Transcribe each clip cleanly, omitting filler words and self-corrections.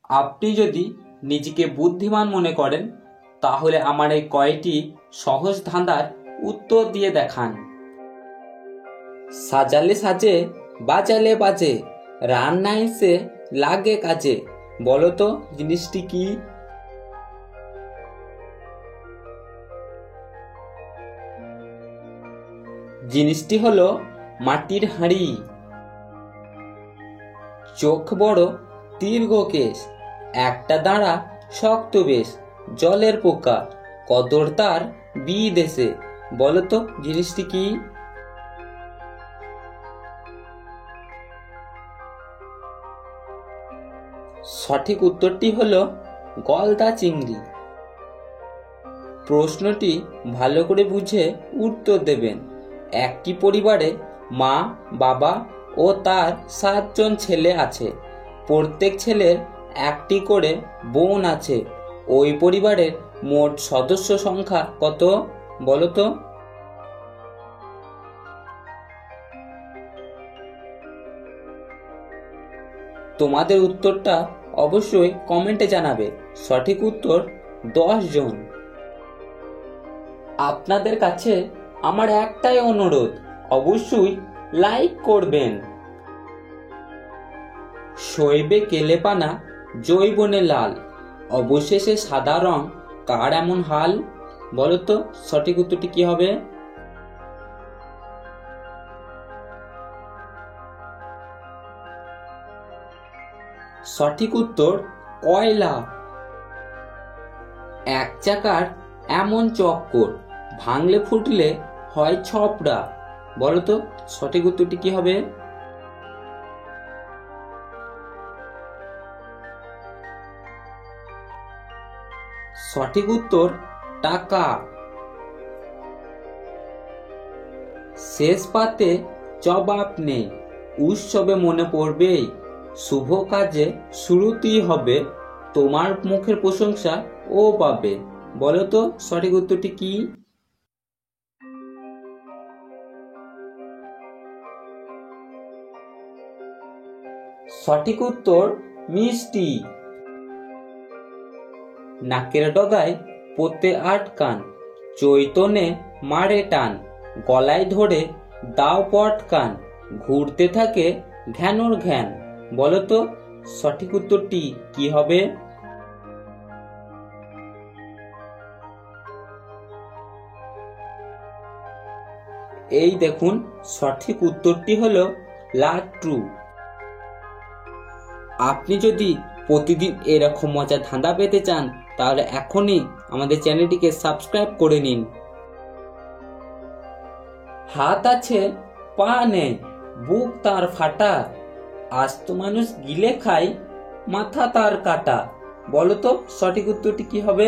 আপনি যদি নিজেকে বুদ্ধিমান মনে করেন তাহলে আমার এই কয়টি সহজ ধাঁধার উত্তর দিয়ে দেখান। সাজালে সাজে, বাজালে বাজে, রান্না এসে লাগে কাজে, বলো তো জিনিসটি কি? জিনিসটি হলো মাটির হাঁড়ি। চোখ বড়, দীর্ঘ কেশ, একটা দাঁড়া শক্ত বেশ, জলের পোকা, কদর তার বিদেশে, বলো তো জিনিসটি কি? সঠিক উত্তরটি হলো গলদা চিংড়ি। প্রশ্নটি ভালো করে বুঝে উত্তর দেবেন। একটি পরিবারে মা, বাবা ও তার 7 জন ছেলে আছে। প্রত্যেক ছেলের একটি করে বোন আছে। ওই পরিবারের মোট সদস্য সংখ্যা কত, বলো তো? তোমাদের উত্তরটা অবশ্যই কমেন্টে জানাবে। সঠিক উত্তর 10 জন। আপনাদের কাছে আমার একটাই অনুরোধ, অবশ্যই লাইক করবেন। শৈবে কেলেপানা, জৈবনে লাল, অবশেষে সাদা রং, কার এমন হাল, বলো তো সঠিক উত্তরটি কি হবে? সঠিক উত্তর কয়লা। এক চাকার এমন চক্কর, ভাঙলে ফুটলে হয় ছপড়া, বলো তো সঠিক উত্তরটি কি হবে? সঠিক উত্তর টাকা। শেষ পাতে জবাব নেই, উৎসবে মনে পড়বেই, শুভ কাজে শুরুতেই হবে, তোমার মুখের প্রশংসা ও পাবে, বলো তো সঠিক উত্তরটি কি? সঠিক উত্তর মিষ্টি। নাকের ডগায় পড়তে 8 কান, চৈতনে মারে টান, গলায় ধরে দাও পটকান, ঘুরতে থাকে ঘ্যানোর ঘ্যান, বলো তো সঠিক উত্তরটি কি হবে? এই দেখুন, সঠিক উত্তরটি হলো লাট্টু। আপনি যদি প্রতিদিন এরকম মজার ধাঁধা পেতে চান তাহলে এখনই আমাদের চ্যানেলটিকে সাবস্ক্রাইব করে নিন। হাত আছে পা নেই, বুক তার ফাটা, আস্ত মানুষ গিলে খায়, মাথা তার কাটা, বলো তো সঠিক উত্তরটি কি হবে?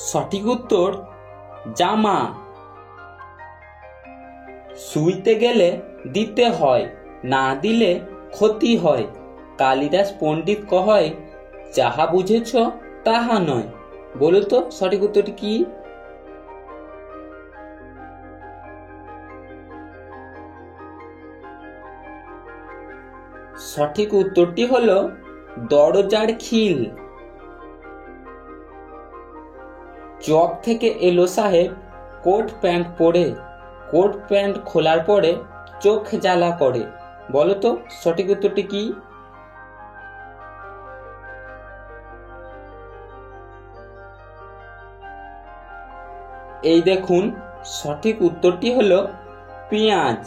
সঠিক উত্তর জামা। শুইতে গেলে দিতে হয়, না দিলে ক্ষতি হয়, কালিদাস পণ্ডিত কয়, যাহা বুঝেছ তাহা নয়, বলো তো সঠিক উত্তরটি কি? সঠিক উত্তরটি হলো দরজার খিল। চক থেকে এলো সাহেব কোট প্যান্ট পরে, কোট প্যান্ট খোলার পরে চোখ জ্বালা করে, বলো তো সঠিক উত্তরটি কি? এই দেখুন, সঠিক উত্তরটি হলো পেঁয়াজ।